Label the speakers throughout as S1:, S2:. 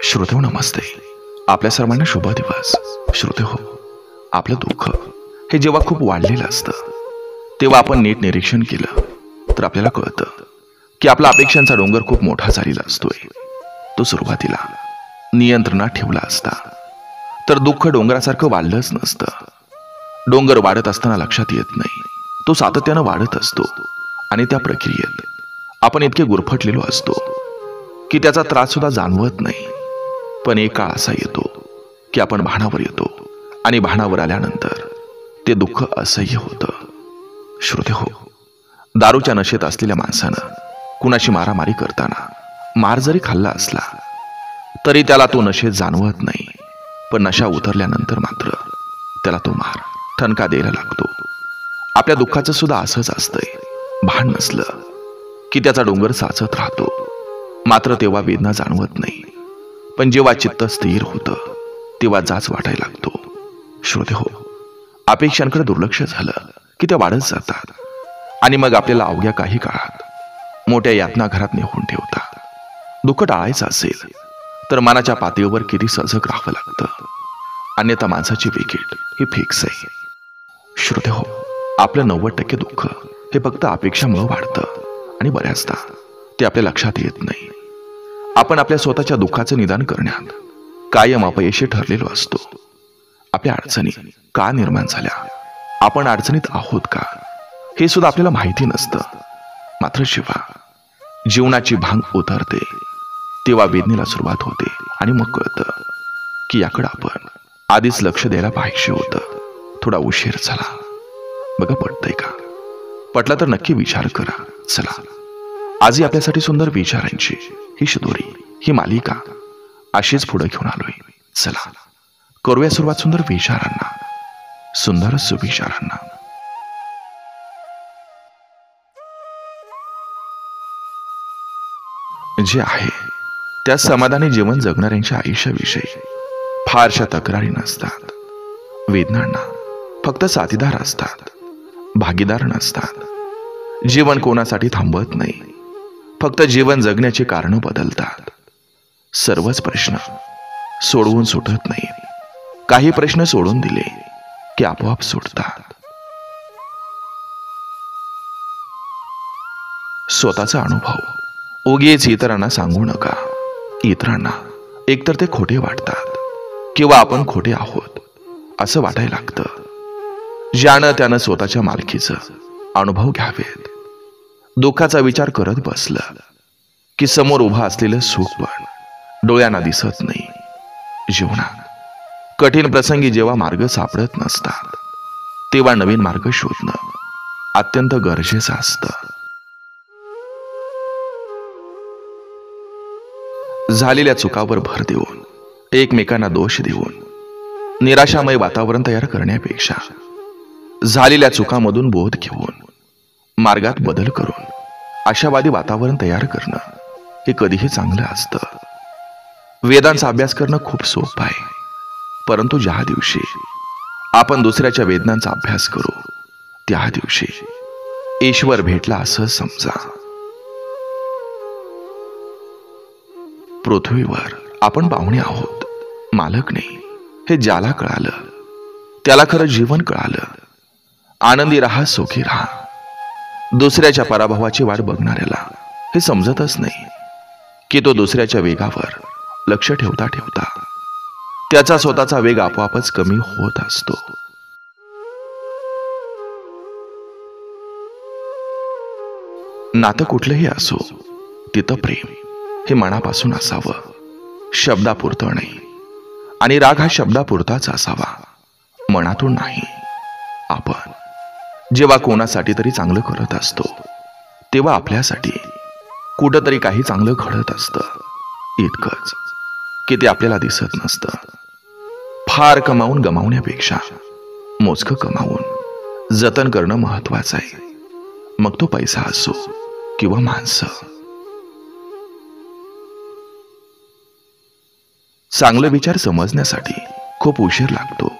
S1: श्रोतेहो नमस्ते. आपल्या सर्वांना शुभ दिवस. श्रोतेहो, आपलं दुःख हे जेव्हा खूप वाढलेलं असतं तेव्हा आपण नीट निरीक्षण केलं तर आपल्याला कळतं की आपला अपेक्षांचा डोंगर खूप मोठा झालेला असतोय. तो सुरुवातीला नियंत्रणात ठेवला असता तर दुःख डोंगरासारखं वाढलंच नसतं. डोंगर वाढत असताना लक्षात येत नाही, तो सातत्यानं वाढत असतो आणि त्या प्रक्रियेत आपण इतके गुरफटलेलो असतो की त्याचा त्रास सुद्धा जाणवत नाही. पण एक काळ असा येतो की आपण भानावर येतो आणि भानावर आल्यानंतर ते दुःख असह्य होतं. श्रोतेहो, दारूच्या नशेत असलेल्या माणसानं कुणाशी मारामारी करताना मार जरी खाल्ला असला तरी त्याला तो नशेत जाणवत नाही. पण नशा उतरल्यानंतर मात्र त्याला तो मार ठणका द्यायला लागतो. आपल्या दुःखाचं सुद्धा असंच असतंय. भान नसलं की त्याचा डोंगर साचत राहतो, मात्र तेव्हा वेदना जाणवत नाही. पण जेव्हा चित्त स्थिर होतं तेव्हा जाच वाटायला लागतो. श्रोतेहो, अपेक्षांकडे दुर्लक्ष झालं की त्या वाढत जातात आणि मग आपल्याला अवघ्या काही काळात मोठ्या यातना घरात नेऊन ठेवतात. दुःख टाळायचं असेल तर मनाच्या पातळीवर किती सजग राहावं लागतं, अन्यथा माणसाची विकेट ही फिक्स आहे. श्रोतेहो, आपलं 90% दुःख हे फक्त अपेक्षामुळे वाढतं आणि बऱ्याचदा ते आपल्या लक्षात येत नाही. आपण आपल्या स्वतःच्या दुःखाचं निदान करण्यात कायम अपयशी ठरलेलो असतो. आपल्या अडचणी का निर्माण झाल्या, आपण अडचणीत आहोत का, हे सुद्धा आपल्याला माहिती नसतं. मात्र जेव्हा जीवनाची भांग उतरते तेव्हा वेदनेला सुरुवात होते आणि मग कळतं की याकडे आपण आधीच लक्ष द्यायला पाहिजे होतं. थोडा उशीर झाला. बघा, पटतंय का? पटला तर नक्की विचार करा. चला, आजही आपल्यासाठी सुंदर विचारांची ही शिदोरी, ही मालिका अशीच पुढे घेऊन आलोय. चला, करूया सुरुवात सुंदर विचारांना, सुंदर सुविचारांना. जे आहे त्या समाधानी जीवन जगणाऱ्यांच्या आयुष्याविषयी फारशा तक्रारी नसतात. वेदनांना फक्त साथीदार असतात, भागीदार नसतात. जीवन कोणासाठी थांबत नाही, फक्त जीवन जगण्याची कारणं बदलतात. सर्वच प्रश्न सोडवून सुटत नाही, काही प्रश्न सोडून दिले की आपोआप सुटतात. स्वतःचा अनुभव उगीच इतरांना सांगू नका. इतरांना एकतर ते खोटे वाटतात किंवा आपण खोटे आहोत असं वाटायला लागतं. ज्यानं त्यानं स्वतःच्या मालकीचं अनुभव घ्यावेत. दुःखाचा विचार करत बसलं की समोर उभा असलेलं सुख पण डोळ्यांना दिसत नाही. जीवनात कठीण प्रसंगी जेव्हा मार्ग सापडत नसतात तेव्हा नवीन मार्ग शोधणं अत्यंत गरजेचं असतं. झालेल्या चुकावर भर देऊन, एकमेकांना दोष देऊन निराशामय वातावरण तयार करण्यापेक्षा झालेल्या चुकामधून बोध घेऊन मार्गात बदल करून आशावादी वातावरण तयार करणं हे कधीही चांगलं असतं. वेदांचा अभ्यास करणं खूप सोपं आहे, परंतु ज्या दिवशी आपण दुसऱ्याच्या वेदनांचा अभ्यास करू त्या दिवशी ईश्वर भेटला असं समजा. पृथ्वीवर आपण पाहुणे आहोत, मालक नाही. हे ज्याला कळालं त्याला खरं जीवन कळालं. आनंदी राहा, सुखी राहा. दुसऱ्याच्या पराभवाची वाट बघणाऱ्याला हे समजतच नाही की तो दुसऱ्याच्या वेगावर लक्ष ठेवता ठेवता त्याचा स्वतःचा वेग आपोआपच कमी होत असतो. नातं कुठलंही असो, तिथं प्रेम हे मनापासून असावं, शब्दापुरतं नाही. आणि राग हा शब्दापुरताच असावा, मनातून नाही. आपण जेव्हा कोणासाठी तरी चांगलं करत असतो तेव्हा आपल्यासाठी कुठंतरी काही चांगलं घडत असतं. इतकंच की ते आपल्याला दिसत नसतं. फार कमावून गमावण्यापेक्षा मोजकं कमावून जतन करणं महत्वाचं आहे. मग तो पैसा असो किंवा माणसं. चांगलं विचार समजण्यासाठी खूप उशीर लागतो,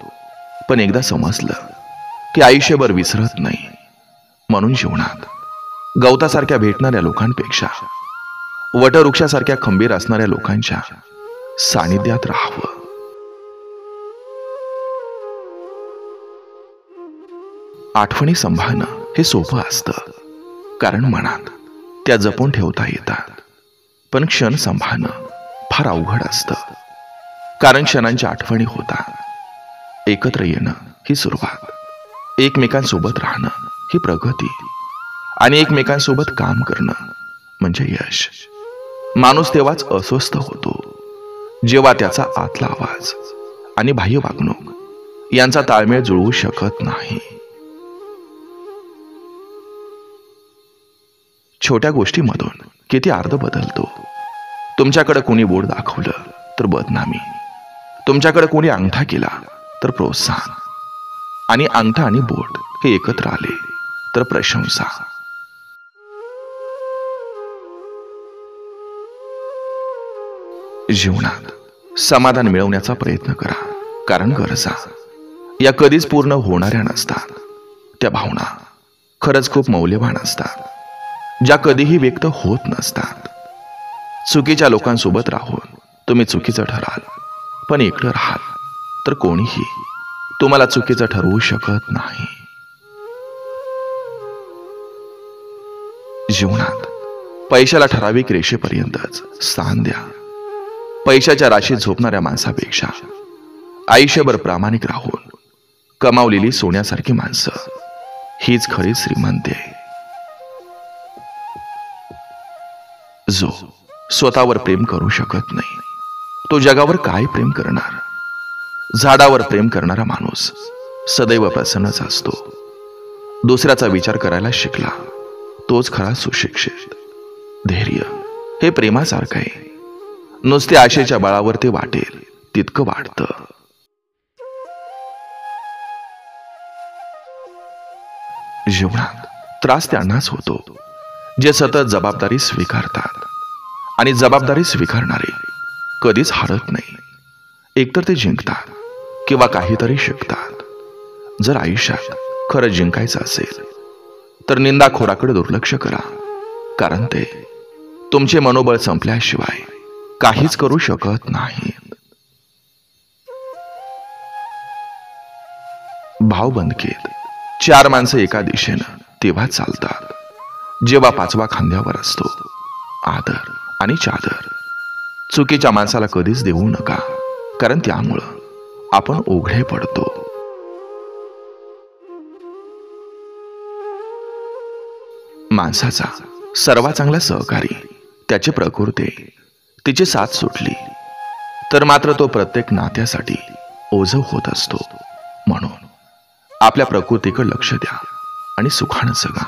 S1: पण एकदा समजलं की आयुष्यभर विसरत नाही. म्हणून जीवनात गवतासारख्या भेटणाऱ्या लोकांपेक्षा वटवृक्षासारख्या खंबीर असणाऱ्या लोकांच्या सानिध्यात राहावं. आठवणी सांभाळणं हे सोपं असतं, कारण मनात त्या जपून ठेवता येतात. पण क्षण सांभाळणं फार अवघड असतं, कारण क्षणांच्या आठवणी होतात. एकत्र येणं ही सुरुवात, एकमेकांसोबत राहणं ही प्रगती, आणि एकमेकांसोबत काम करणं म्हणजे यश. माणूस तेव्हाच अस्वस्थ होतो जेव्हा त्याचा आतला आवाज आणि बाह्य वागणूक यांचा ताळमेळ जुळवू शकत नाही. छोट्या गोष्टीमधून किती अर्थ बदलतो. तुमच्याकडे कोणी बोट दाखवलं तर बदनामी, तुमच्याकडे कोणी अंगठा केला तर प्रोत्साहन, आणि अंगठा आणि बोट हे एकत्र आले तर प्रशंसा. जीवनात समाधान मिळवण्याचा प्रयत्न करा, कारण गरजा या कधीच पूर्ण होणाऱ्या नसतात. त्या भावना खरंच खूप मौल्यवान असतात, ज्या कधीही व्यक्त होत नसतात. चुकीच्या लोकांसोबत राहून तुम्ही चुकीचं ठराल, पण एकटं राहाल तर कोणीही तुम्हाला चुकीचं ठरवू शकत नाही. जीवनात पैशाला ठराविक रेषेपर्यंतच स्थान द्या. पैशाच्या राशीत झोपणाऱ्या माणसापेक्षा आयुष्यभर प्रामाणिक राहून कमावलेली सोन्यासारखी माणसं हीच खरी श्रीमंती आहे. जो स्वतःवर प्रेम करू शकत नाही तो जगावर काय प्रेम करणार. झाडावर प्रेम करणारा माणूस सदैव प्रसन्नच असतो. दुसऱ्याचा विचार करायला शिकला तोच खरा सुशिक्षित. धैर्य हे प्रेमासारखं आहे, नुसते आशेच्या बळावर ते वाटेल तितकं वाढतं. जीवनात त्रास त्यांनाच होतो जे सतत जबाबदारी स्वीकारतात, आणि जबाबदारी स्वीकारणारे कधीच हारत नाही. एकतर ते जिंकतात किंवा काहीतरी शिकतात. जर आयुष्यात खरं जिंकायचं असेल तर निंदाखोराकडे दुर्लक्ष करा, कारण ते तुमचे मनोबळ संपल्याशिवाय काहीच करू शकत नाहीत. भावबंदकीत 4 माणसं एका दिशेनं तेव्हा चालतात जेव्हा 5वा खांद्यावर असतो. आदर आणि चादर चुकीच्या माणसाला कधीच देऊ नका, कारण त्यामुळं आपण उघडे पडतो. माणसाचा सर्वात चांगला सहकारी त्याची प्रकृती. तिची साथ सुटली तर मात्र तो प्रत्येक नात्यासाठी ओझं होत असतो. म्हणून आपल्या प्रकृतीकडे लक्ष द्या आणि सुखानं जगा.